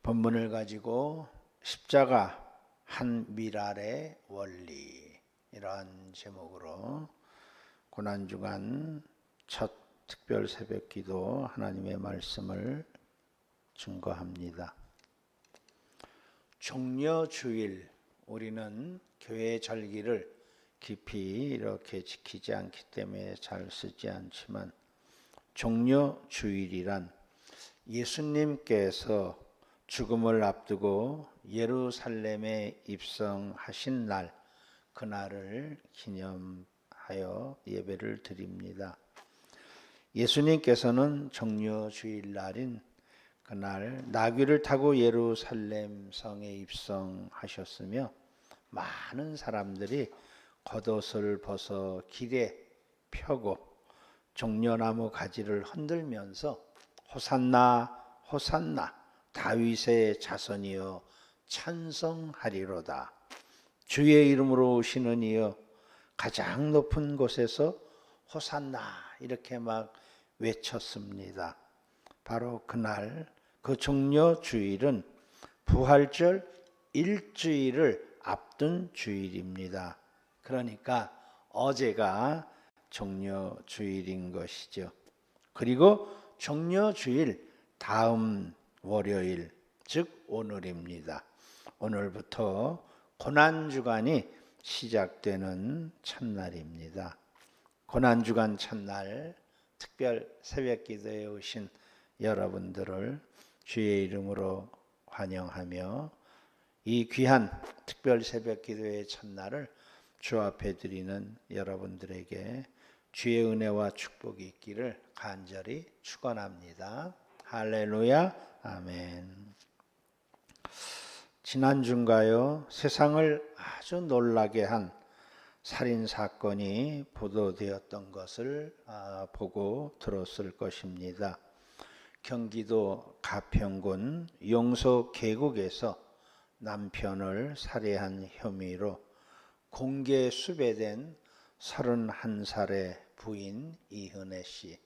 본문을 가지고 십자가 한 미랄의 원리, 이러한 제목으로 고난주간 첫 특별 새벽기도 하나님의 말씀을 증거합니다. 종려주일, 우리는 교회 절기를 깊이 이렇게 지키지 않기 때문에 잘 쓰지 않지만, 종려주일이란 예수님께서 죽음을 앞두고 예루살렘에 입성하신 날, 그날을 기념하여 예배를 드립니다. 예수님께서는 종려주일 날인 그날 나귀를 타고 예루살렘 성에 입성하셨으며, 많은 사람들이 겉옷을 벗어 길에 펴고 종려나무 가지를 흔들면서 호산나 호산나 다윗의 자손이여 찬송하리로다, 주의 이름으로 오시는 이여 가장 높은 곳에서 호산나, 이렇게 막 외쳤습니다. 바로 그날, 그 종려주일은 부활절 일주일을 앞둔 주일입니다. 그러니까 어제가 종려주일인 것이죠. 그리고 종려주일 다음 월요일, 즉 오늘입니다. 오늘부터 고난주간이 시작되는 첫날입니다. 고난주간 첫날 특별 새벽기도에 오신 여러분들을 주의 이름으로 환영하며, 이 귀한 특별 새벽기도의 첫날을 주 앞에 드리는 여러분들에게 주의 은혜와 축복이 있기를 간절히 축원합니다. 할렐루야, 아멘. 지난주인가요? 세상을 아주 놀라게 한 살인사건이 보도되었던 것을 보고 들었을 것입니다. 경기도 가평군 용서 계곡에서 남편을 살해한 혐의로 공개 수배된 31살의 부인 이은혜 씨,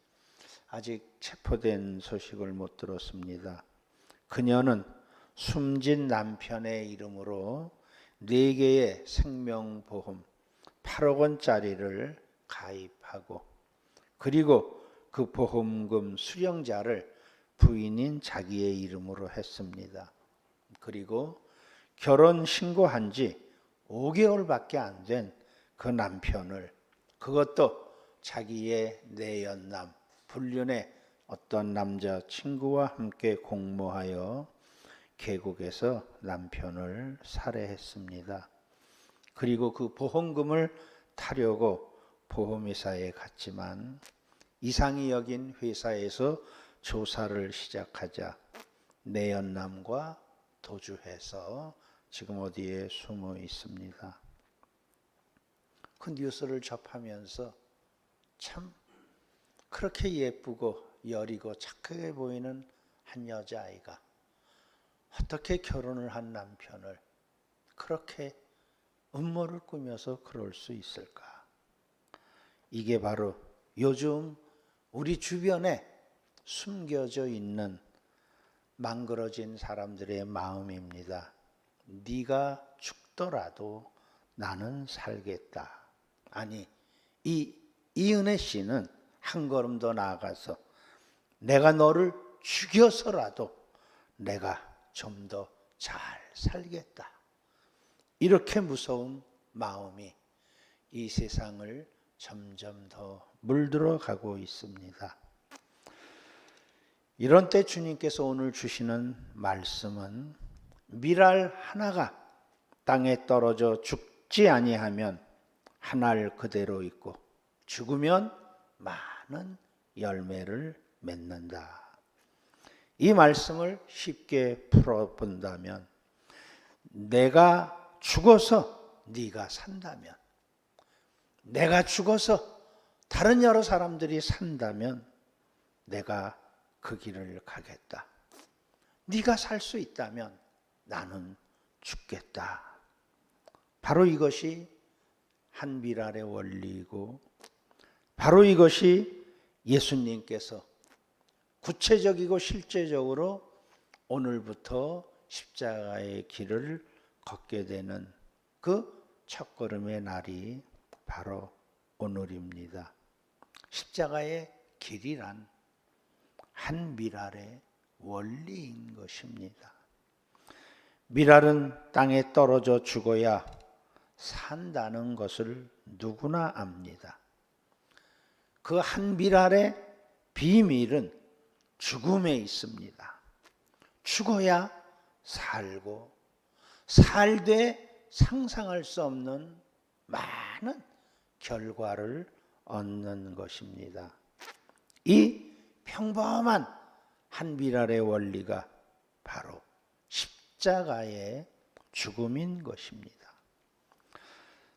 아직 체포된 소식을 못 들었습니다. 그녀는 숨진 남편의 이름으로 4개의 생명보험 8억 원짜리를 가입하고, 그리고 그 보험금 수령자를 부인인 자기의 이름으로 했습니다. 그리고 결혼 신고한 지 5개월밖에 안 된 그 남편을, 그것도 자기의 내연남, 불륜의 어떤 남자친구와 함께 공모하여 계곡에서 남편을 살해했습니다. 그리고 그 보험금을 타려고 보험회사에 갔지만 이상히 여긴 회사에서 조사를 시작하자 내연남과 도주해서 지금 어디에 숨어 있습니다. 그 뉴스를 접하면서 참 그렇게 예쁘고 여리고 착하게 보이는 한 여자아이가 어떻게 결혼을 한 남편을 그렇게 음모를 꾸며서 그럴 수 있을까? 이게 바로 요즘 우리 주변에 숨겨져 있는 망그러진 사람들의 마음입니다. 네가 죽더라도 나는 살겠다. 아니, 이은혜 씨는 한 걸음 더 나아가서 내가 너를 죽여서라도 내가 좀 더 잘 살겠다. 이렇게 무서운 마음이 이 세상을 점점 더 물들어 가고 있습니다. 이런 때 주님께서 오늘 주시는 말씀은, 미랄 하나가 땅에 떨어져 죽지 아니하면 한 알 그대로 있고 죽으면 많은 열매를 맺는다. 이 말씀을 쉽게 풀어본다면, 내가 죽어서 네가 산다면, 내가 죽어서 다른 여러 사람들이 산다면 내가 그 길을 가겠다. 네가 살 수 있다면 나는 죽겠다. 바로 이것이 한 미랄의 원리이고, 바로 이것이 예수님께서 구체적이고 실제적으로 오늘부터 십자가의 길을 걷게 되는 그 첫걸음의 날이 바로 오늘입니다. 십자가의 길이란 한 밀알의 원리인 것입니다. 밀알은 땅에 떨어져 죽어야 산다는 것을 누구나 압니다. 그 한 밀알의 비밀은 죽음에 있습니다. 죽어야 살고 살되 상상할 수 없는 많은 결과를 얻는 것입니다. 이 평범한 한 밀알의 원리가 바로 십자가의 죽음인 것입니다.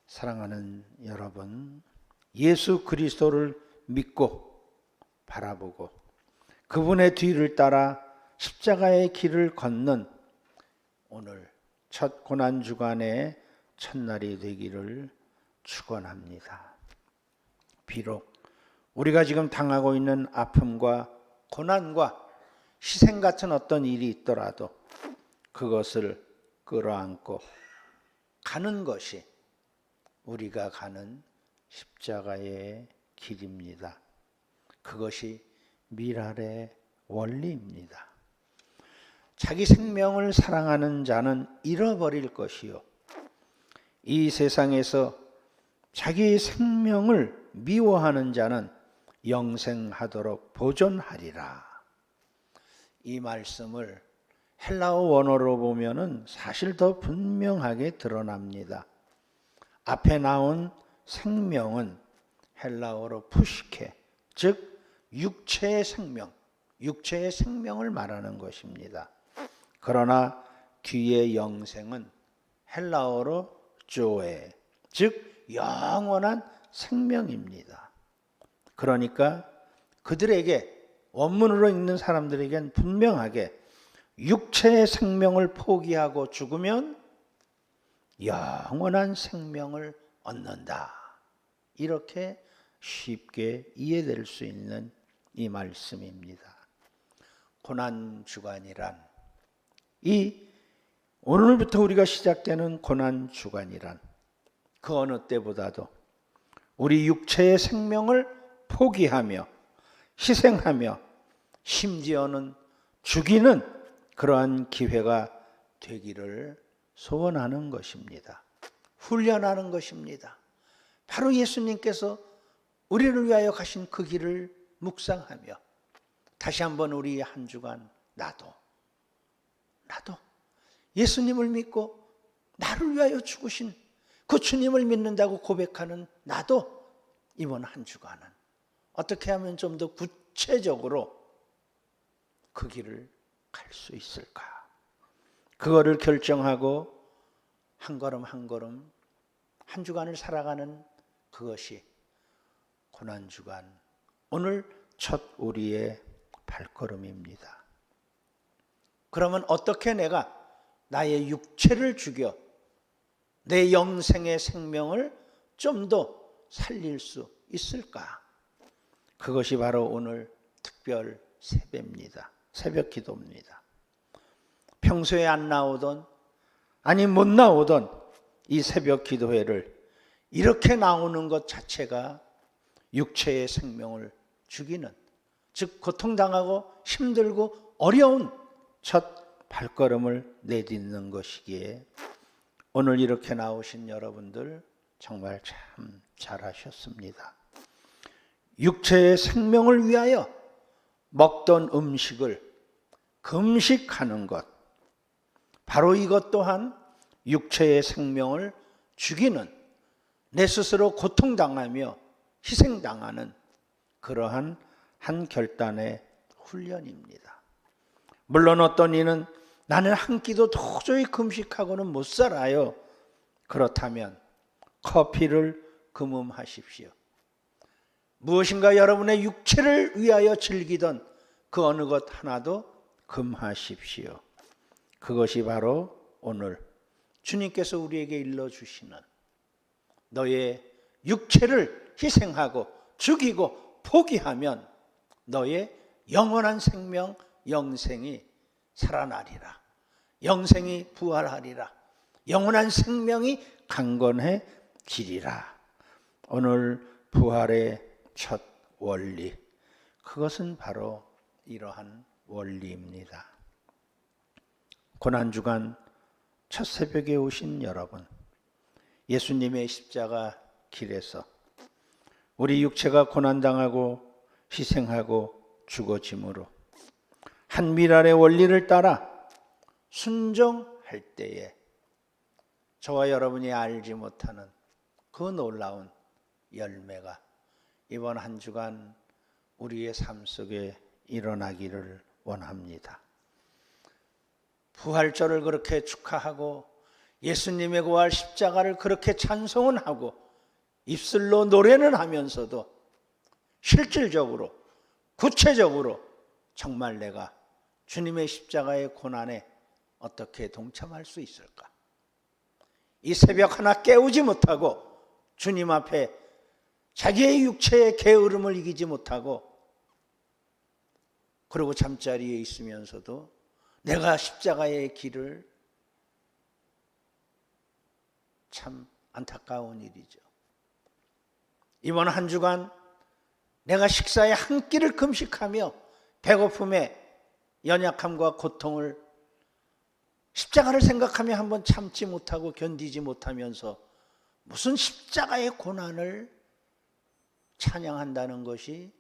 사랑하는 여러분, 예수 그리스도를 믿고 바라보고 그분의 뒤를 따라 십자가의 길을 걷는 오늘 첫 고난주간의 첫날이 되기를 축원합니다. 비록 우리가 지금 당하고 있는 아픔과 고난과 희생 같은 어떤 일이 있더라도 그것을 끌어안고 가는 것이 우리가 가는 십자가의 길입니다. 그것이 밀알의 원리입니다. 자기 생명을 사랑하는 자는 잃어버릴 것이요, 이 세상에서 자기 생명을 미워하는 자는 영생하도록 보존하리라. 이 말씀을 헬라어 원어로 보면은 사실 더 분명하게 드러납니다. 앞에 나온 생명은 헬라어로 푸시케, 즉 육체의 생명, 육체의 생명을 말하는 것입니다. 그러나 뒤에 영생은 헬라어로 조에, 즉 영원한 생명입니다. 그러니까 그들에게, 원문으로 읽는 사람들에겐 분명하게 육체의 생명을 포기하고 죽으면 영원한 생명을 얻는다. 이렇게 쉽게 이해될 수 있는 이 말씀입니다. 고난주간이란, 이 오늘부터 우리가 시작되는 고난주간이란 그 어느 때보다도 우리 육체의 생명을 포기하며 희생하며 심지어는 죽이는 그러한 기회가 되기를 소원하는 것입니다. 훈련하는 것입니다. 바로 예수님께서 우리를 위하여 가신 그 길을 묵상하며 다시 한번 우리 한 주간 나도 예수님을 믿고 나를 위하여 죽으신 그 주님을 믿는다고 고백하는 나도 이번 한 주간은 어떻게 하면 좀 더 구체적으로 그 길을 갈 수 있을까? 그거를 결정하고 한 걸음 한 걸음 한 주간을 살아가는 그것이 고난주간, 오늘 첫 우리의 발걸음입니다. 그러면 어떻게 내가 나의 육체를 죽여 내 영생의 생명을 좀 더 살릴 수 있을까? 그것이 바로 오늘 특별 세배입니다. 새벽 기도입니다. 평소에 안 나오던, 아니 못 나오던 이 새벽 기도회를 이렇게 나오는 것 자체가 육체의 생명을 죽이는, 즉 고통당하고 힘들고 어려운 첫 발걸음을 내딛는 것이기에 오늘 이렇게 나오신 여러분들 정말 참 잘하셨습니다. 육체의 생명을 위하여 먹던 음식을 금식하는 것, 바로 이것 또한 육체의 생명을 죽이는, 내 스스로 고통당하며 희생당하는 그러한 한 결단의 훈련입니다. 물론 어떤 이는 나는 한 끼도 도저히 금식하고는 못 살아요. 그렇다면 커피를 금음하십시오. 무엇인가 여러분의 육체를 위하여 즐기던 그 어느 것 하나도 금하십시오. 그것이 바로 오늘 주님께서 우리에게 일러주시는, 너의 육체를 희생하고 죽이고 포기하면 너의 영원한 생명, 영생이 살아나리라. 영생이 부활하리라. 영원한 생명이 강건해지리라. 오늘 부활의 첫 원리, 그것은 바로 이러한 원리입니다. 고난주간 첫 새벽에 오신 여러분, 예수님의 십자가 길에서 우리 육체가 고난당하고 희생하고 죽어짐으로 한 밀알의 원리를 따라 순종할 때에 저와 여러분이 알지 못하는 그 놀라운 열매가 이번 한 주간 우리의 삶 속에 일어나기를 원합니다. 부활절을 그렇게 축하하고 예수님의 부활 십자가를 그렇게 찬송은 하고 입술로 노래는 하면서도 실질적으로 구체적으로 정말 내가 주님의 십자가의 고난에 어떻게 동참할 수 있을까? 이 새벽 하나 깨우지 못하고 주님 앞에 자기의 육체의 게으름을 이기지 못하고 그리고 잠자리에 있으면서도 내가 십자가의 길을, 참 안타까운 일이죠. 이번 한 주간 내가 식사에 한 끼를 금식하며 배고픔에 연약함과 고통을 십자가를 생각하며 한번 참지 못하고 견디지 못하면서 무슨 십자가의 고난을 찬양한다는 것이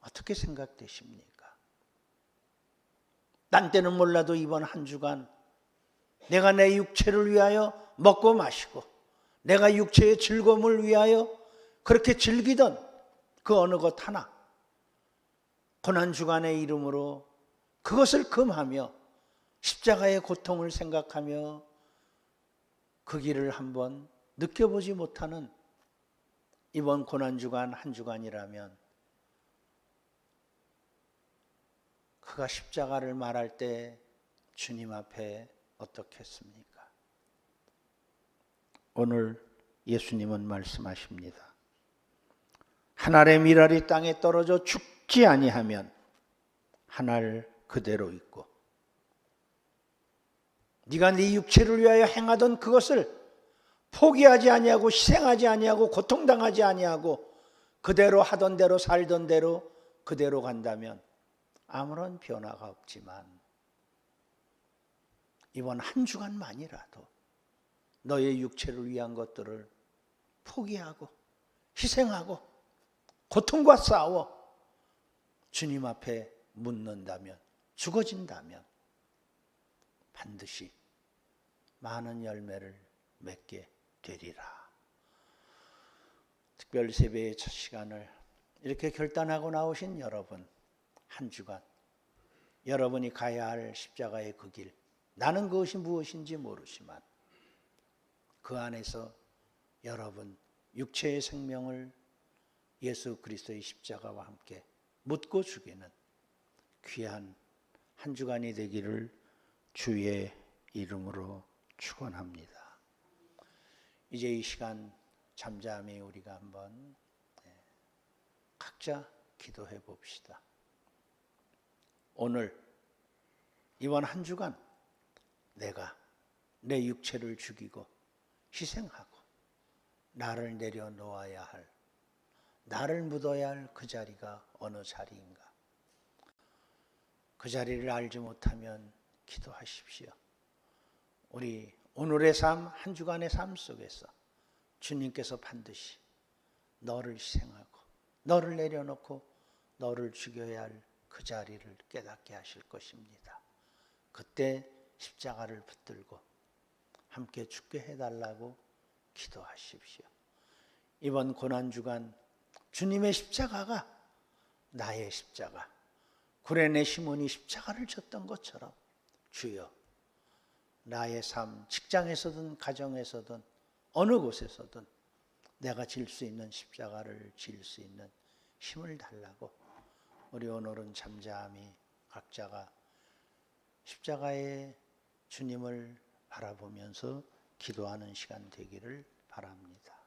어떻게 생각되십니까? 딴 때는 몰라도 이번 한 주간 내가 내 육체를 위하여 먹고 마시고 내가 육체의 즐거움을 위하여 그렇게 즐기던 그 어느 것 하나 고난주간의 이름으로 그것을 금하며 십자가의 고통을 생각하며 그 길을 한번 느껴보지 못하는 이번 고난주간 한 주간이라면 그가 십자가를 말할 때 주님 앞에 어떻겠습니까? 오늘 예수님은 말씀하십니다. 한 알의 밀알이 땅에 떨어져 죽지 아니하면 한 알 그대로 있고 네가 네 육체를 위하여 행하던 그것을 포기하지 아니하고 희생하지 아니하고 고통당하지 아니하고 그대로 하던 대로 살던 대로 그대로 간다면 아무런 변화가 없지만 이번 한 주간만이라도 너의 육체를 위한 것들을 포기하고 희생하고 고통과 싸워 주님 앞에 묻는다면, 죽어진다면 반드시 많은 열매를 맺게 되리라. 특별 세배의 첫 시간을 이렇게 결단하고 나오신 여러분, 한 주간 여러분이 가야 할 십자가의 그 길, 나는 그것이 무엇인지 모르지만 그 안에서 여러분 육체의 생명을 예수 그리스도의 십자가와 함께 묻고 죽이는 귀한 한 주간이 되기를 주의 이름으로 축원합니다. 이제 이 시간 잠잠히 우리가 한번 각자 기도해 봅시다. 오늘 이번 한 주간 내가 내 육체를 죽이고 희생하고 나를 내려놓아야 할, 나를 묻어야 할 그 자리가 어느 자리인가? 그 자리를 알지 못하면 기도하십시오. 우리 오늘의 삶, 한 주간의 삶 속에서 주님께서 반드시 너를 희생하고 너를 내려놓고 너를 죽여야 할 그 자리를 깨닫게 하실 것입니다. 그때 십자가를 붙들고 함께 죽게 해달라고 기도하십시오. 이번 고난주간 주님의 십자가가 나의 십자가, 구레네 시몬이 십자가를 졌던 것처럼 주여 나의 삶, 직장에서든 가정에서든 어느 곳에서든 내가 질 수 있는 십자가를 질 수 있는 힘을 달라고 우리 오늘은 잠잠히 각자가 십자가의 주님을 바라보면서 기도하는 시간 되기를 바랍니다.